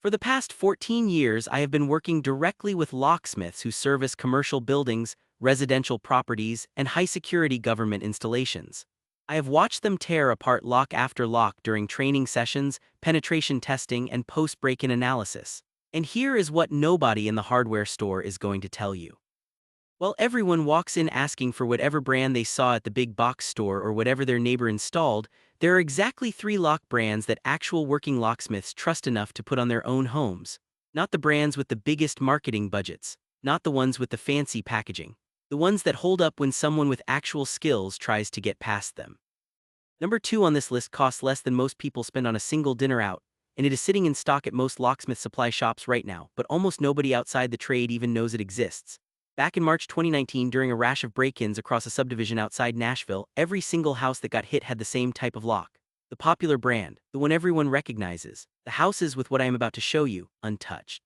For the past 14 years, I have been working directly with locksmiths who service commercial buildings, residential properties, and high-security government installations. I have watched them tear apart lock after lock during training sessions, penetration testing, and post-break-in analysis. And here is what nobody in the hardware store is going to tell you. While everyone walks in asking for whatever brand they saw at the big box store or whatever their neighbor installed, there are exactly 3 lock brands that actual working locksmiths trust enough to put on their own homes. Not the brands with the biggest marketing budgets, not the ones with the fancy packaging, the ones that hold up when someone with actual skills tries to get past them. Number 2 on this list costs less than most people spend on a single dinner out, and it is sitting in stock at most locksmith supply shops right now, but almost nobody outside the trade even knows it exists. Back in March 2019, during a rash of break-ins across a subdivision outside Nashville, every single house that got hit had the same type of lock. The popular brand, the one everyone recognizes, the houses with what I am about to show you, untouched.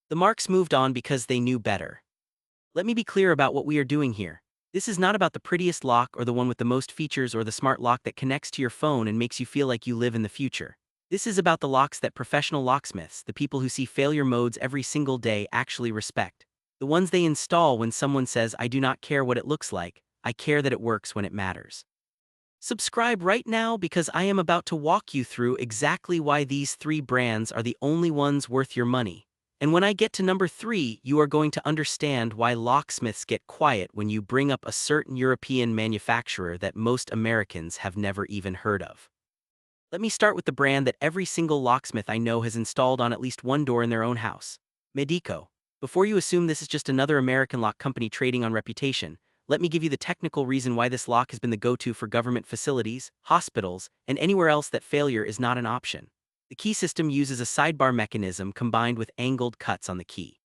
The marks moved on because they knew better. Let me be clear about what we are doing here. This is not about the prettiest lock or the one with the most features or the smart lock that connects to your phone and makes you feel like you live in the future. This is about the locks that professional locksmiths, the people who see failure modes every single day, actually respect. The ones they install when someone says, "I do not care what it looks like, I care that it works when it matters." Subscribe right now because I am about to walk you through exactly why these 3 brands are the only ones worth your money. And when I get to number 3, you are going to understand why locksmiths get quiet when you bring up a certain European manufacturer that most Americans have never even heard of. Let me start with the brand that every single locksmith I know has installed on at least one door in their own house: Medeco. Before you assume this is just another American lock company trading on reputation, let me give you the technical reason why this lock has been the go-to for government facilities, hospitals, and anywhere else that failure is not an option. The key system uses a sidebar mechanism combined with angled cuts on the key.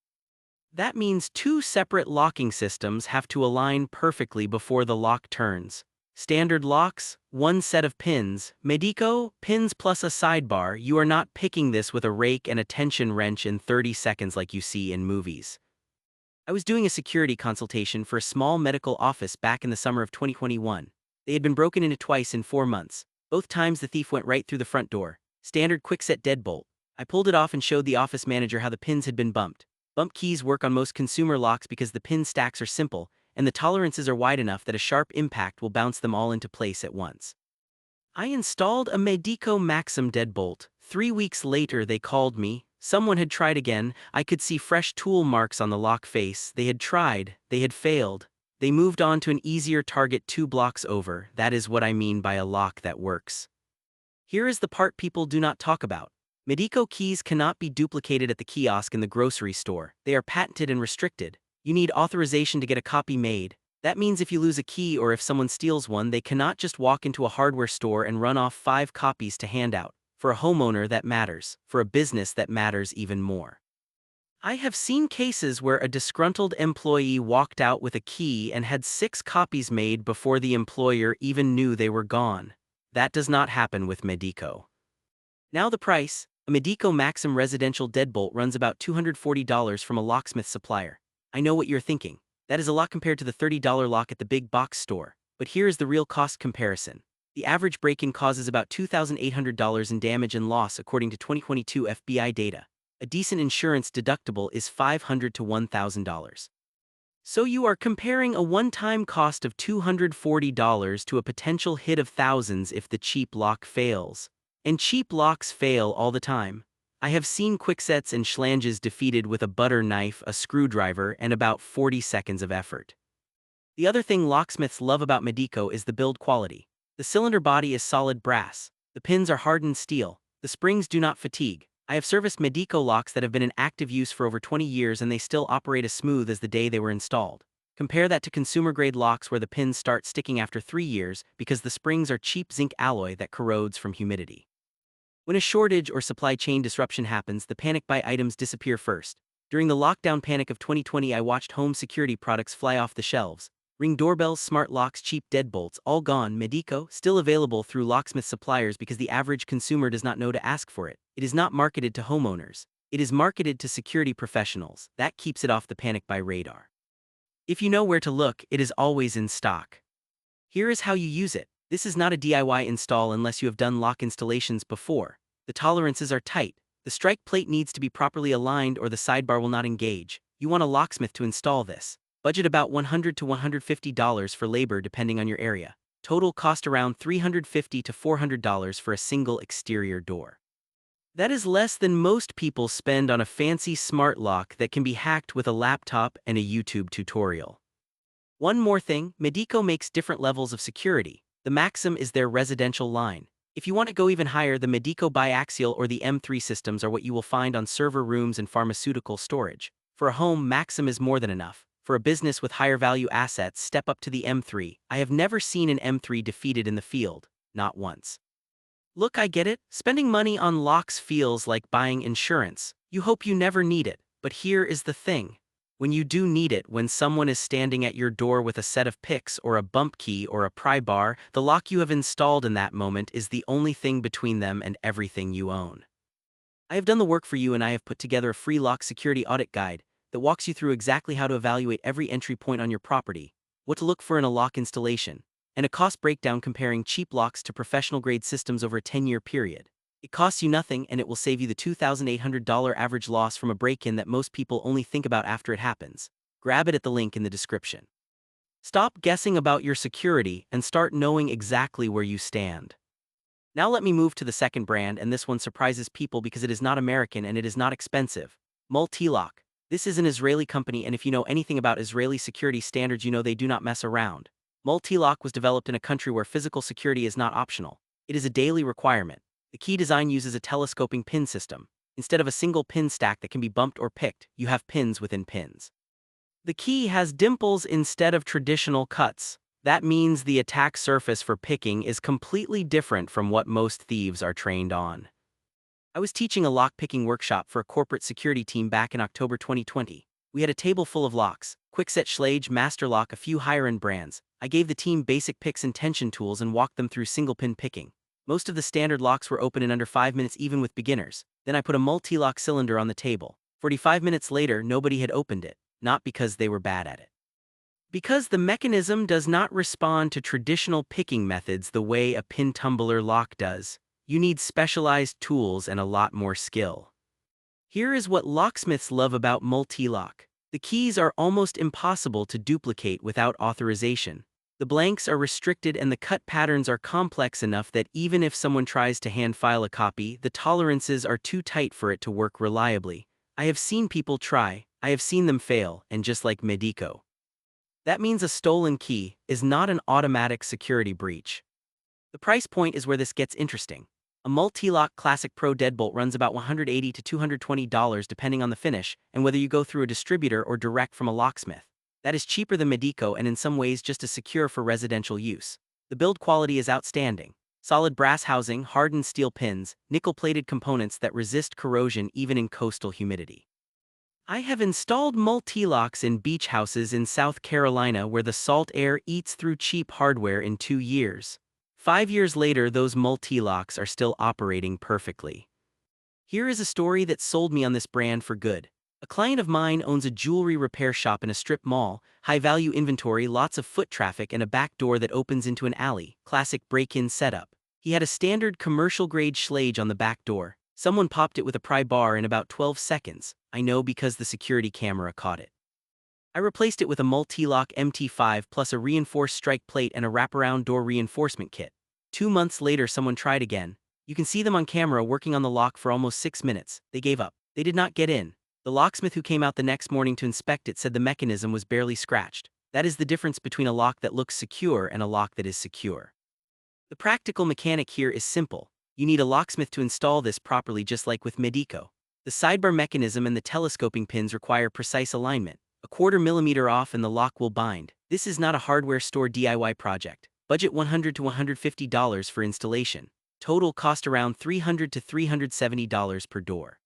That means 2 separate locking systems have to align perfectly before the lock turns. Standard locks, 1 set of pins. Medeco, pins plus a sidebar. You are not picking this with a rake and a tension wrench in 30 seconds like you see in movies. I was doing a security consultation for a small medical office back in the summer of 2021. They had been broken into twice in 4 months. Both times the thief went right through the front door. Standard quickset deadbolt. I pulled it off and showed the office manager how the pins had been bumped. Bump keys work on most consumer locks because the pin stacks are simple, and the tolerances are wide enough that a sharp impact will bounce them all into place at once. I installed a Medeco Maxim deadbolt. 3 weeks later they called me. Someone had tried again. I could see fresh tool marks on the lock face. They had tried. They had failed. They moved on to an easier target 2 blocks over. That is what I mean by a lock that works. Here is the part people do not talk about. Medeco keys cannot be duplicated at the kiosk in the grocery store. They are patented and restricted. You need authorization to get a copy made. That means if you lose a key or if someone steals one, they cannot just walk into a hardware store and run off 5 copies to hand out. For a homeowner, that matters. For a business, that matters even more. I have seen cases where a disgruntled employee walked out with a key and had 6 copies made before the employer even knew they were gone. That does not happen with Medeco. Now the price. A Medeco Maxim residential deadbolt runs about $240 from a locksmith supplier. I know what you're thinking. That is a lot compared to the $30 lock at the big box store. But here is the real cost comparison. The average break-in causes about $2,800 in damage and loss according to 2022 FBI data. A decent insurance deductible is $500 to $1,000. So you are comparing a one-time cost of $240 to a potential hit of thousands if the cheap lock fails. And cheap locks fail all the time. I have seen quicksets and schlanges defeated with a butter knife, a screwdriver, and about 40 seconds of effort. The other thing locksmiths love about Medeco is the build quality. The cylinder body is solid brass. The pins are hardened steel. The springs do not fatigue. I have serviced Medeco locks that have been in active use for over 20 years and they still operate as smooth as the day they were installed. Compare that to consumer-grade locks where the pins start sticking after 3 years because the springs are cheap zinc alloy that corrodes from humidity. When a shortage or supply chain disruption happens, the panic buy items disappear first. During the lockdown panic of 2020, I watched home security products fly off the shelves. Ring doorbells, smart locks, cheap deadbolts, all gone. Medeco, still available through locksmith suppliers because the average consumer does not know to ask for it. It is not marketed to homeowners. It is marketed to security professionals. That keeps it off the panic buy radar. If you know where to look, it is always in stock. Here is how you use it. This is not a DIY install unless you have done lock installations before. The tolerances are tight. The strike plate needs to be properly aligned or the sidebar will not engage. You want a locksmith to install this. Budget about $100 to $150 for labor depending on your area. Total cost around $350 to $400 for a single exterior door. That is less than most people spend on a fancy smart lock that can be hacked with a laptop and a YouTube tutorial. One more thing, Medeco makes different levels of security. The Maxim is their residential line. If you want to go even higher, the Medeco Biaxial or the M3 systems are what you will find on server rooms and pharmaceutical storage. For a home, Maxim is more than enough. For a business with higher value assets, step up to the M3. I have never seen an M3 defeated in the field, not once. Look, I get it. Spending money on locks feels like buying insurance. You hope you never need it, but here is the thing. When you do need it, when someone is standing at your door with a set of picks or a bump key or a pry bar, the lock you have installed in that moment is the only thing between them and everything you own. I have done the work for you and I have put together a free lock security audit guide that walks you through exactly how to evaluate every entry point on your property, what to look for in a lock installation, and a cost breakdown comparing cheap locks to professional-grade systems over a 10-year period. It costs you nothing and it will save you the $2,800 average loss from a break-in that most people only think about after it happens. Grab it at the link in the description. Stop guessing about your security and start knowing exactly where you stand. Now let me move to the second brand, and this one surprises people because it is not American and it is not expensive. Multilock. This is an Israeli company, and if you know anything about Israeli security standards, you know they do not mess around. Multilock was developed in a country where physical security is not optional. It is a daily requirement. The key design uses a telescoping pin system. Instead of a single pin stack that can be bumped or picked, you have pins within pins. The key has dimples instead of traditional cuts. That means the attack surface for picking is completely different from what most thieves are trained on. I was teaching a lock-picking workshop for a corporate security team back in October 2020. We had a table full of locks, Kwikset, Schlage, Masterlock, a few higher-end brands. I gave the team basic picks and tension tools and walked them through single-pin picking. Most of the standard locks were open in under 5 minutes even with beginners. Then I put a multi-lock cylinder on the table. 45 minutes later, nobody had opened it, not because they were bad at it. Because the mechanism does not respond to traditional picking methods the way a pin tumbler lock does. You need specialized tools and a lot more skill. Here is what locksmiths love about multi-lock. The keys are almost impossible to duplicate without authorization. The blanks are restricted and the cut patterns are complex enough that even if someone tries to hand file a copy, the tolerances are too tight for it to work reliably. I have seen people try, I have seen them fail, and just like Medeco. That means a stolen key is not an automatic security breach. The price point is where this gets interesting. A Multilock Classic Pro deadbolt runs about $180 to $220 depending on the finish and whether you go through a distributor or direct from a locksmith. That is cheaper than Medeco and in some ways just as secure for residential use. The build quality is outstanding. Solid brass housing, hardened steel pins, nickel-plated components that resist corrosion even in coastal humidity. I have installed multi-locks in beach houses in South Carolina where the salt air eats through cheap hardware in 2 years. 5 years later, those multi-locks are still operating perfectly. Here is a story that sold me on this brand for good. A client of mine owns a jewelry repair shop in a strip mall, high-value inventory, lots of foot traffic, and a back door that opens into an alley. Classic break-in setup. He had a standard commercial-grade Schlage on the back door. Someone popped it with a pry bar in about 12 seconds. I know because the security camera caught it. I replaced it with a Multilock MT5 plus a reinforced strike plate and a wraparound door reinforcement kit. 2 months later, someone tried again. You can see them on camera working on the lock for almost 6 minutes. They gave up. They did not get in. The locksmith who came out the next morning to inspect it said the mechanism was barely scratched. That is the difference between a lock that looks secure and a lock that is secure. The practical mechanic here is simple. You need a locksmith to install this properly, just like with Medeco. The sidebar mechanism and the telescoping pins require precise alignment. A 1/4 millimeter off and the lock will bind. This is not a hardware store DIY project. Budget $100 to $150 for installation. Total cost around $300 to $370 per door.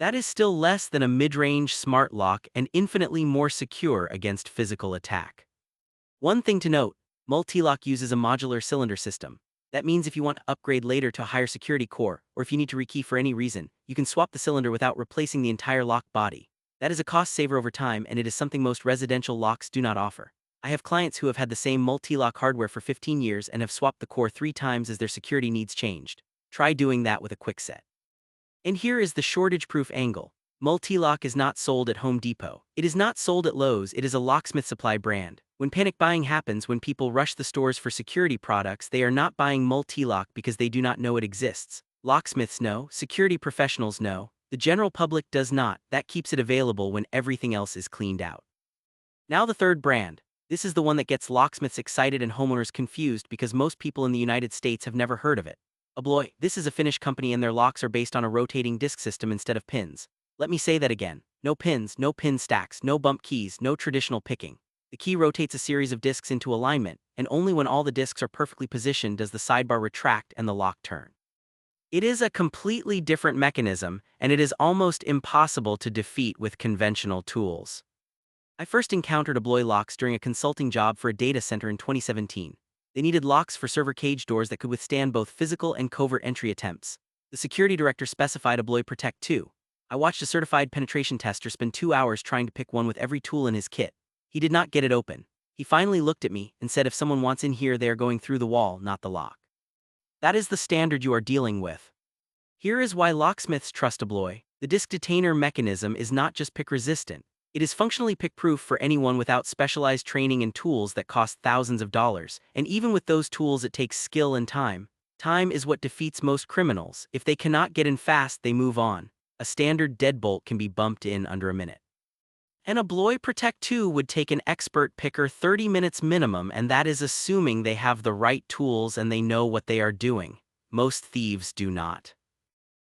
That is still less than a mid-range smart lock and infinitely more secure against physical attack. One thing to note, Multilock uses a modular cylinder system. That means if you want to upgrade later to a higher security core, or if you need to rekey for any reason, you can swap the cylinder without replacing the entire lock body. That is a cost saver over time, and it is something most residential locks do not offer. I have clients who have had the same Multilock hardware for 15 years and have swapped the core 3 times as their security needs changed. Try doing that with a Kwikset. And here is the shortage-proof angle. Multi-Lock is not sold at Home Depot. It is not sold at Lowe's, it is a locksmith supply brand. When panic buying happens, when people rush the stores for security products, they are not buying Multi-Lock because they do not know it exists. Locksmiths know, security professionals know, the general public does not. That keeps it available when everything else is cleaned out. Now the third brand. This is the one that gets locksmiths excited and homeowners confused because most people in the United States have never heard of it. Abloy. This is a Finnish company and their locks are based on a rotating disc system instead of pins. Let me say that again. No pins, no pin stacks, no bump keys, no traditional picking. The key rotates a series of discs into alignment, and only when all the discs are perfectly positioned does the sidebar retract and the lock turn. It is a completely different mechanism, and it is almost impossible to defeat with conventional tools. I first encountered Abloy locks during a consulting job for a data center in 2017. They needed locks for server cage doors that could withstand both physical and covert entry attempts. The security director specified Abloy Protect 2. I watched a certified penetration tester spend 2 hours trying to pick one with every tool in his kit. He did not get it open. He finally looked at me and said, if someone wants in here, they are going through the wall, not the lock. That is the standard you are dealing with. Here is why locksmiths trust Abloy. The disc detainer mechanism is not just pick resistant. It is functionally pick-proof for anyone without specialized training and tools that cost thousands of dollars, and even with those tools it takes skill and time. Time is what defeats most criminals. If they cannot get in fast, they move on. A standard deadbolt can be bumped in under a minute. An Abloy Protect 2 would take an expert picker 30 minutes minimum, and that is assuming they have the right tools and they know what they are doing. Most thieves do not.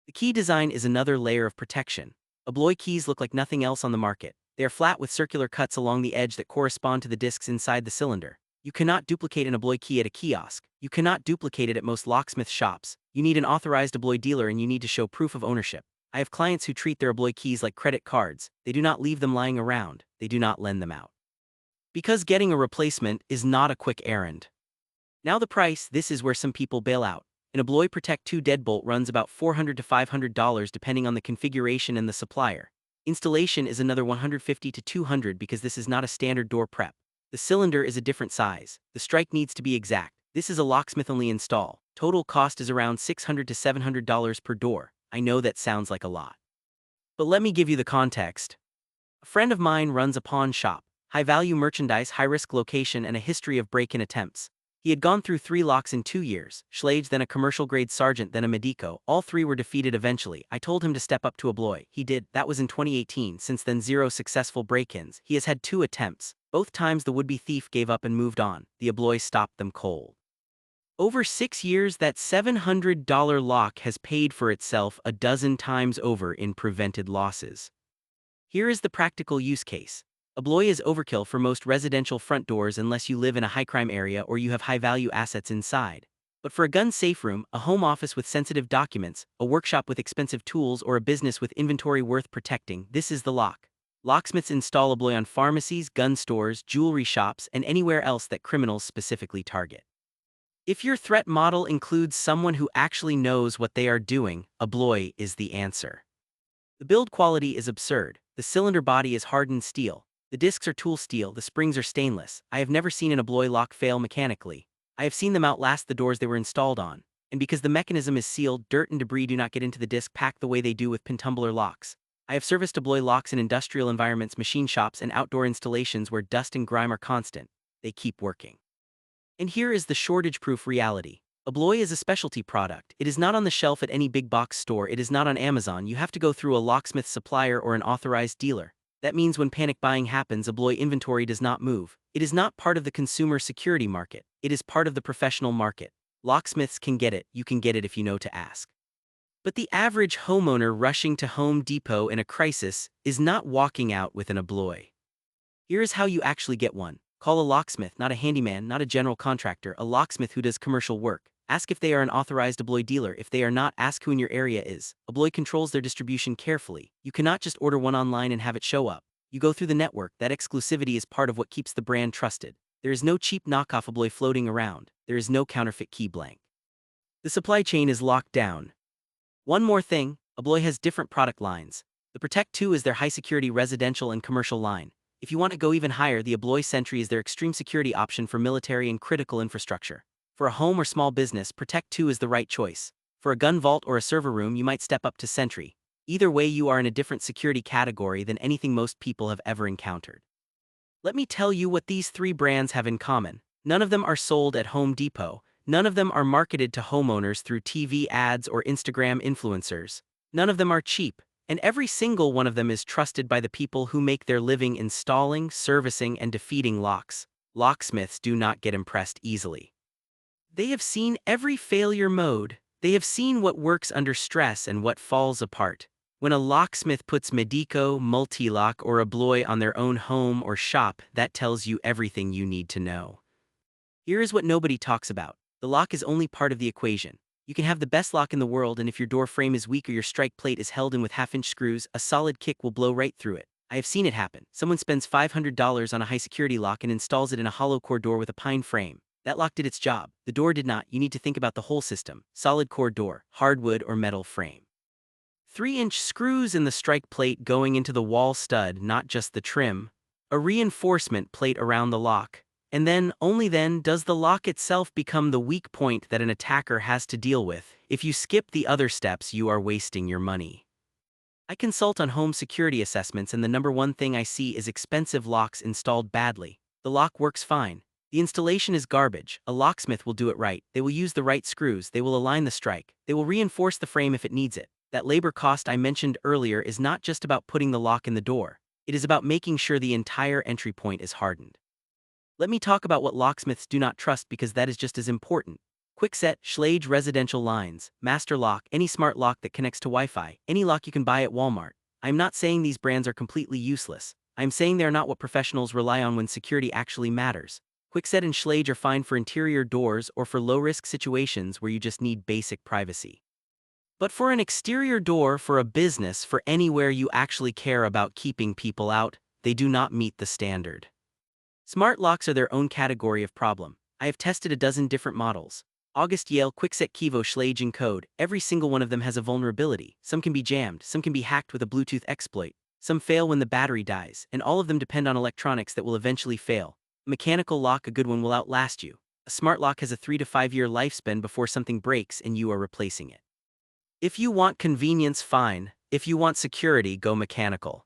The key design is another layer of protection. Abloy keys look like nothing else on the market. They are flat with circular cuts along the edge that correspond to the discs inside the cylinder. You cannot duplicate an Abloy key at a kiosk. You cannot duplicate it at most locksmith shops. You need an authorized Abloy dealer and you need to show proof of ownership. I have clients who treat their Abloy keys like credit cards. They do not leave them lying around. They do not lend them out. Because getting a replacement is not a quick errand. Now the price, this is where some people bail out. An Abloy Protect 2 deadbolt runs about $400 to $500 depending on the configuration and the supplier. Installation is another $150 to $200 because this is not a standard door prep. The cylinder is a different size. The strike needs to be exact. This is a locksmith-only install. Total cost is around $600 to $700 per door. I know that sounds like a lot. But let me give you the context. A friend of mine runs a pawn shop. High-value merchandise, high-risk location, and a history of break-in attempts. He had gone through 3 locks in 2 years, Schlage, then a commercial-grade Sargent, then a Medico. All 3 were defeated eventually. I told him to step up to Abloy. He did. That was in 2018. Since then, 0 successful break-ins. He has had 2 attempts. Both times the would-be thief gave up and moved on. The Abloy stopped them cold. Over 6 years, that $700 lock has paid for itself a dozen times over in prevented losses. Here is the practical use case. Abloy is overkill for most residential front doors unless you live in a high-crime area or you have high-value assets inside. But for a gun-safe room, a home office with sensitive documents, a workshop with expensive tools, or a business with inventory worth protecting, this is the lock. Locksmiths install Abloy on pharmacies, gun stores, jewelry shops, and anywhere else that criminals specifically target. If your threat model includes someone who actually knows what they are doing, Abloy is the answer. The build quality is absurd. The cylinder body is hardened steel. The discs are tool steel, the springs are stainless. I have never seen an Abloy lock fail mechanically. I have seen them outlast the doors they were installed on. And because the mechanism is sealed, dirt and debris do not get into the disc pack the way they do with pin tumbler locks. I have serviced Abloy locks in industrial environments, machine shops, and outdoor installations where dust and grime are constant. They keep working. And here is the shortage-proof reality. Abloy is a specialty product. It is not on the shelf at any big box store. It is not on Amazon. You have to go through a locksmith supplier or an authorized dealer. That means when panic buying happens, Abloy inventory does not move. It is not part of the consumer security market. It is part of the professional market. Locksmiths can get it. You can get it if you know to ask. But the average homeowner rushing to Home Depot in a crisis is not walking out with an Abloy. Here is how you actually get one. Call a locksmith, not a handyman, not a general contractor, a locksmith who does commercial work. Ask if they are an authorized Abloy dealer. If they are not, ask who in your area is. Abloy controls their distribution carefully. You cannot just order one online and have it show up. You go through the network. That exclusivity is part of what keeps the brand trusted. There is no cheap knockoff Abloy floating around. There is no counterfeit key blank. The supply chain is locked down. One more thing, Abloy has different product lines. The Protect 2 is their high-security residential and commercial line. If you want to go even higher, the Abloy Sentry is their extreme security option for military and critical infrastructure. For a home or small business, Protect 2 is the right choice. For a gun vault or a server room, you might step up to Sentry. Either way, you are in a different security category than anything most people have ever encountered. Let me tell you what these three brands have in common. None of them are sold at Home Depot. None of them are marketed to homeowners through TV ads or Instagram influencers. None of them are cheap, and every single one of them is trusted by the people who make their living installing, servicing, and defeating locks. Locksmiths do not get impressed easily. They have seen every failure mode. They have seen what works under stress and what falls apart. When a locksmith puts Medeco, Multilock, or Abloy on their own home or shop, that tells you everything you need to know. Here is what nobody talks about. The lock is only part of the equation. You can have the best lock in the world, and if your door frame is weak or your strike plate is held in with half-inch screws, a solid kick will blow right through it. I have seen it happen. Someone spends $500 on a high-security lock and installs it in a hollow core door with a pine frame. That lock did its job. The door did not. You need to think about the whole system. Solid core door, hardwood or metal frame. 3-inch screws in the strike plate going into the wall stud, not just the trim. A reinforcement plate around the lock. And then, only then, does the lock itself become the weak point that an attacker has to deal with. If you skip the other steps, you are wasting your money. I consult on home security assessments, and the number one thing I see is expensive locks installed badly. The lock works fine. The installation is garbage. A locksmith will do it right. They will use the right screws. They will align the strike. They will reinforce the frame if it needs it. That labor cost I mentioned earlier is not just about putting the lock in the door. It is about making sure the entire entry point is hardened. Let me talk about what locksmiths do not trust, because that is just as important. Kwikset, Schlage residential lines, Master Lock, any smart lock that connects to Wi-Fi, any lock you can buy at Walmart. I'm not saying these brands are completely useless. I'm saying they are not what professionals rely on when security actually matters. Kwikset and Schlage are fine for interior doors or for low-risk situations where you just need basic privacy. But for an exterior door, for a business, for anywhere you actually care about keeping people out, they do not meet the standard. Smart locks are their own category of problem. I have tested a dozen different models. August Yale, Kwikset, Kivo, Schlage, and Code. Every single one of them has a vulnerability. Some can be jammed, some can be hacked with a Bluetooth exploit, some fail when the battery dies, and all of them depend on electronics that will eventually fail. A mechanical lock, a good one, will outlast you. A smart lock has a 3 to 5 year lifespan before something breaks and you are replacing it. If you want convenience, fine. If you want security, go mechanical.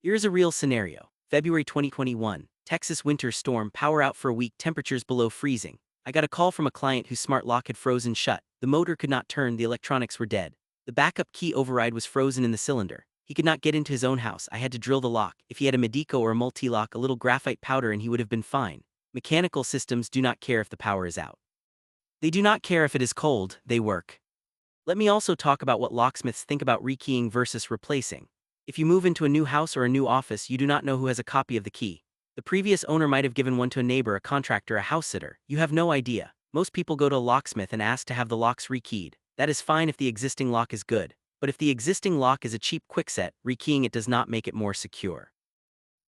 Here's a real scenario. February 2021, Texas winter storm, power out for a week, temperatures below freezing. I got a call from a client whose smart lock had frozen shut. The motor could not turn, the electronics were dead. The backup key override was frozen in the cylinder. He could not get into his own house. I had to drill the lock. If he had a Medeco or a Multilock, a little graphite powder, and he would have been fine. Mechanical systems do not care if the power is out. They do not care if it is cold, they work. Let me also talk about what locksmiths think about rekeying versus replacing. If you move into a new house or a new office, you do not know who has a copy of the key. The previous owner might have given one to a neighbor, a contractor, a house sitter. You have no idea. Most people go to a locksmith and ask to have the locks rekeyed. That is fine if the existing lock is good. But if the existing lock is a cheap Kwikset, rekeying it does not make it more secure.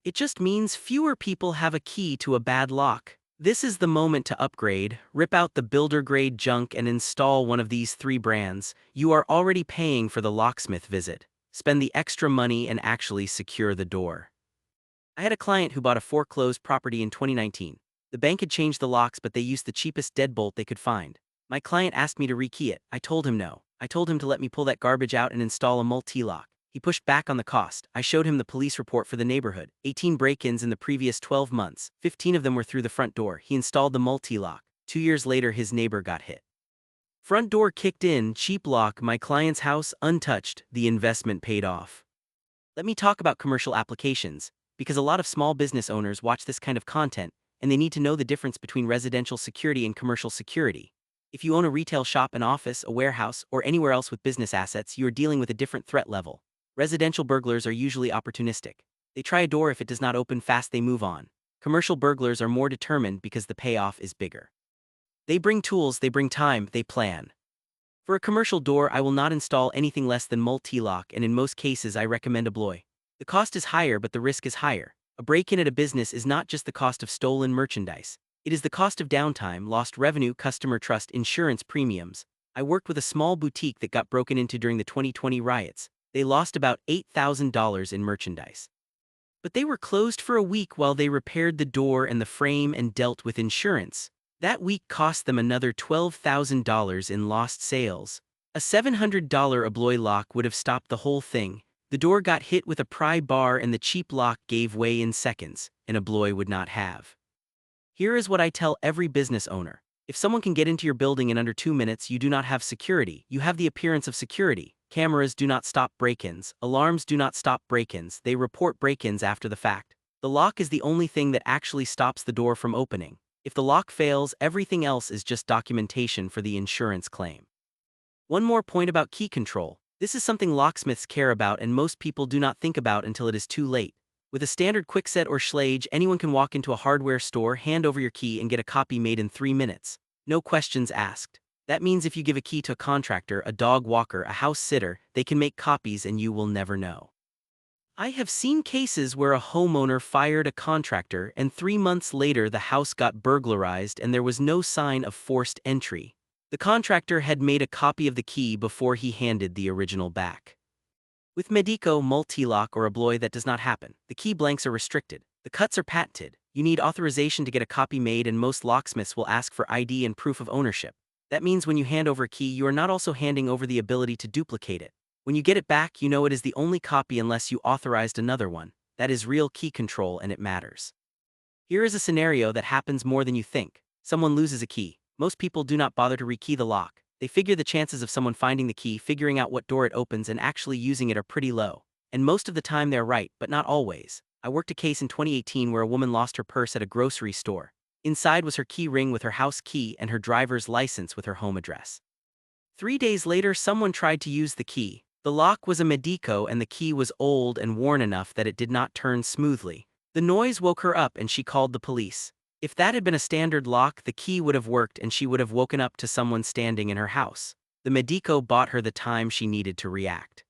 It just means fewer people have a key to a bad lock. This is the moment to upgrade, rip out the builder-grade junk and install one of these three brands. You are already paying for the locksmith visit. Spend the extra money and actually secure the door. I had a client who bought a foreclosed property in 2019. The bank had changed the locks, but they used the cheapest deadbolt they could find. My client asked me to rekey it. I told him no. I told him to let me pull that garbage out and install a multi-lock. He pushed back on the cost. I showed him the police report for the neighborhood. 18 break-ins in the previous 12 months. 15 of them were through the front door. He installed the multi-lock. 2 years later, his neighbor got hit. Front door kicked in, cheap lock, my client's house untouched. The investment paid off. Let me talk about commercial applications, because a lot of small business owners watch this kind of content, and they need to know the difference between residential security and commercial security. If you own a retail shop, an office, a warehouse, or anywhere else with business assets, you are dealing with a different threat level. Residential burglars are usually opportunistic. They try a door. If it does not open fast, they move on. Commercial burglars are more determined because the payoff is bigger. They bring tools, they bring time, they plan. For a commercial door, I will not install anything less than multi-lock, and in most cases I recommend Abloy. The cost is higher, but the risk is higher. A break-in at a business is not just the cost of stolen merchandise. It is the cost of downtime, lost revenue, customer trust, insurance premiums. I worked with a small boutique that got broken into during the 2020 riots. They lost about $8,000 in merchandise. But they were closed for a week while they repaired the door and the frame and dealt with insurance. That week cost them another $12,000 in lost sales. A $700 Abloy lock would have stopped the whole thing. The door got hit with a pry bar and the cheap lock gave way in seconds, and Abloy would not have. Here is what I tell every business owner. If someone can get into your building in under 2 minutes, you do not have security. You have the appearance of security. Cameras do not stop break-ins. Alarms do not stop break-ins. They report break-ins after the fact. The lock is the only thing that actually stops the door from opening. If the lock fails, everything else is just documentation for the insurance claim. One more point about key control. This is something locksmiths care about and most people do not think about until it is too late. With a standard Kwikset or Schlage, anyone can walk into a hardware store, hand over your key, and get a copy made in 3 minutes. No questions asked. That means if you give a key to a contractor, a dog walker, a house sitter, they can make copies and you will never know. I have seen cases where a homeowner fired a contractor and 3 months later the house got burglarized and there was no sign of forced entry. The contractor had made a copy of the key before he handed the original back. With Medeco, Multilock, or Abloy, that does not happen. The key blanks are restricted. The cuts are patented. You need authorization to get a copy made and most locksmiths will ask for ID and proof of ownership. That means when you hand over a key, you are not also handing over the ability to duplicate it. When you get it back, you know it is the only copy unless you authorized another one. That is real key control and it matters. Here is a scenario that happens more than you think. Someone loses a key. Most people do not bother to rekey the lock. They figure the chances of someone finding the key, figuring out what door it opens, and actually using it are pretty low. And most of the time they're right, but not always. I worked a case in 2018 where a woman lost her purse at a grocery store. Inside was her key ring with her house key and her driver's license with her home address. 3 days later, someone tried to use the key. The lock was a Medeco and the key was old and worn enough that it did not turn smoothly. The noise woke her up and she called the police. If that had been a standard lock, the key would have worked and she would have woken up to someone standing in her house. The Medeco bought her the time she needed to react.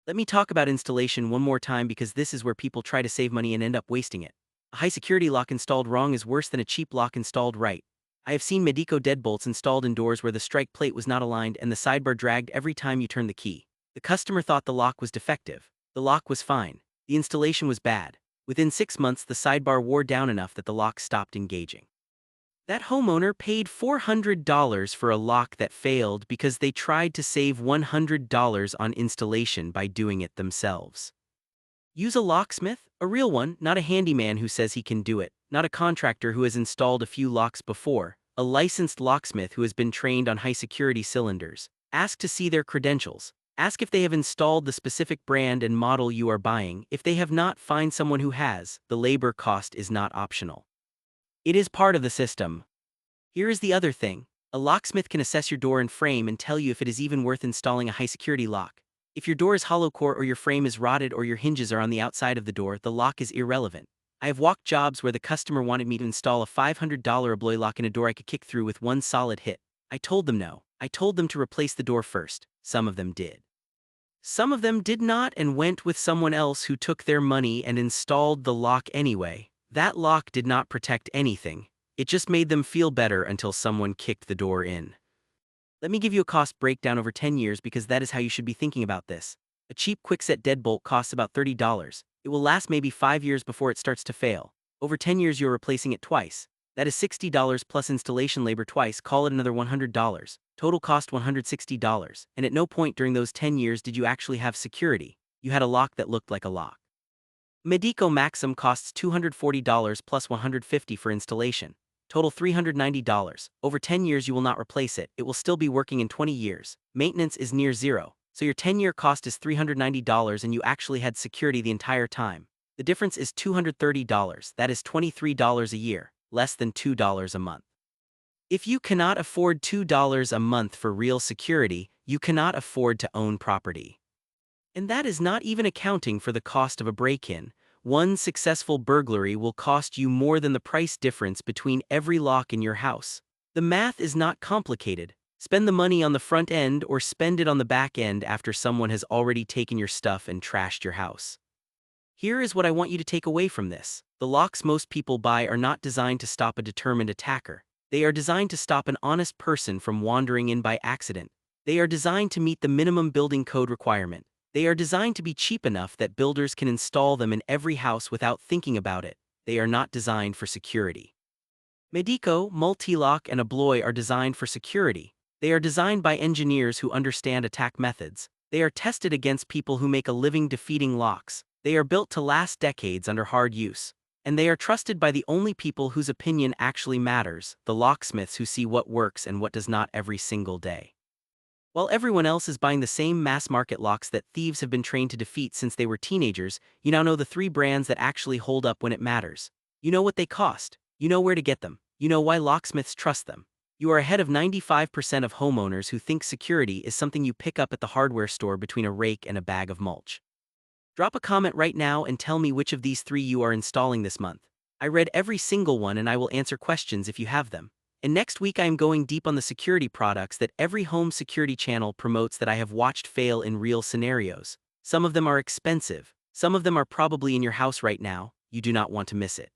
Let me talk about installation one more time because this is where people try to save money and end up wasting it. A high security lock installed wrong is worse than a cheap lock installed right. I have seen Medeco deadbolts installed in doors where the strike plate was not aligned and the sidebar dragged every time you turned the key. The customer thought the lock was defective. The lock was fine. The installation was bad. Within 6 months, the sidebar wore down enough that the lock stopped engaging. That homeowner paid $400 for a lock that failed because they tried to save $100 on installation by doing it themselves. Use a locksmith, a real one, not a handyman who says he can do it, not a contractor who has installed a few locks before, a licensed locksmith who has been trained on high security cylinders. Ask to see their credentials. Ask if they have installed the specific brand and model you are buying. If they have not, find someone who has. The labor cost is not optional. It is part of the system. Here is the other thing. A locksmith can assess your door and frame and tell you if it is even worth installing a high-security lock. If your door is hollow core or your frame is rotted or your hinges are on the outside of the door, the lock is irrelevant. I have walked jobs where the customer wanted me to install a $500 Abloy lock in a door I could kick through with one solid hit. I told them no. I told them to replace the door first. Some of them did. Some of them did not and went with someone else who took their money and installed the lock anyway. That lock did not protect anything. It just made them feel better until someone kicked the door in. Let me give you a cost breakdown over 10 years because that is how you should be thinking about this. A cheap Kwikset deadbolt costs about $30. It will last maybe 5 years before it starts to fail. Over 10 years you're replacing it twice. That is $60 plus installation labor twice, call it another $100. Total cost $160, and at no point during those 10 years did you actually have security. You had a lock that looked like a lock. Medeco Maxim costs $240 plus $150 for installation. Total $390. Over 10 years you will not replace it. It will still be working in 20 years. Maintenance is near zero. So your 10-year cost is $390 and you actually had security the entire time. The difference is $230. That is $23 a year, less than $2 a month. If you cannot afford $2 a month for real security, you cannot afford to own property. And that is not even accounting for the cost of a break-in. One successful burglary will cost you more than the price difference between every lock in your house. The math is not complicated. Spend the money on the front end or spend it on the back end after someone has already taken your stuff and trashed your house. Here is what I want you to take away from this. The locks most people buy are not designed to stop a determined attacker. They are designed to stop an honest person from wandering in by accident. They are designed to meet the minimum building code requirement. They are designed to be cheap enough that builders can install them in every house without thinking about it. They are not designed for security. Medeco, Multilock, and Abloy are designed for security. They are designed by engineers who understand attack methods. They are tested against people who make a living defeating locks. They are built to last decades under hard use. And they are trusted by the only people whose opinion actually matters, the locksmiths who see what works and what does not every single day. While everyone else is buying the same mass-market locks that thieves have been trained to defeat since they were teenagers, you now know the 3 brands that actually hold up when it matters. You know what they cost. You know where to get them. You know why locksmiths trust them. You are ahead of 95% of homeowners who think security is something you pick up at the hardware store between a rake and a bag of mulch. Drop a comment right now and tell me which of these 3 you are installing this month. I read every single one and I will answer questions if you have them. And next week I am going deep on the security products that every home security channel promotes that I have watched fail in real scenarios. Some of them are expensive. Some of them are probably in your house right now. You do not want to miss it.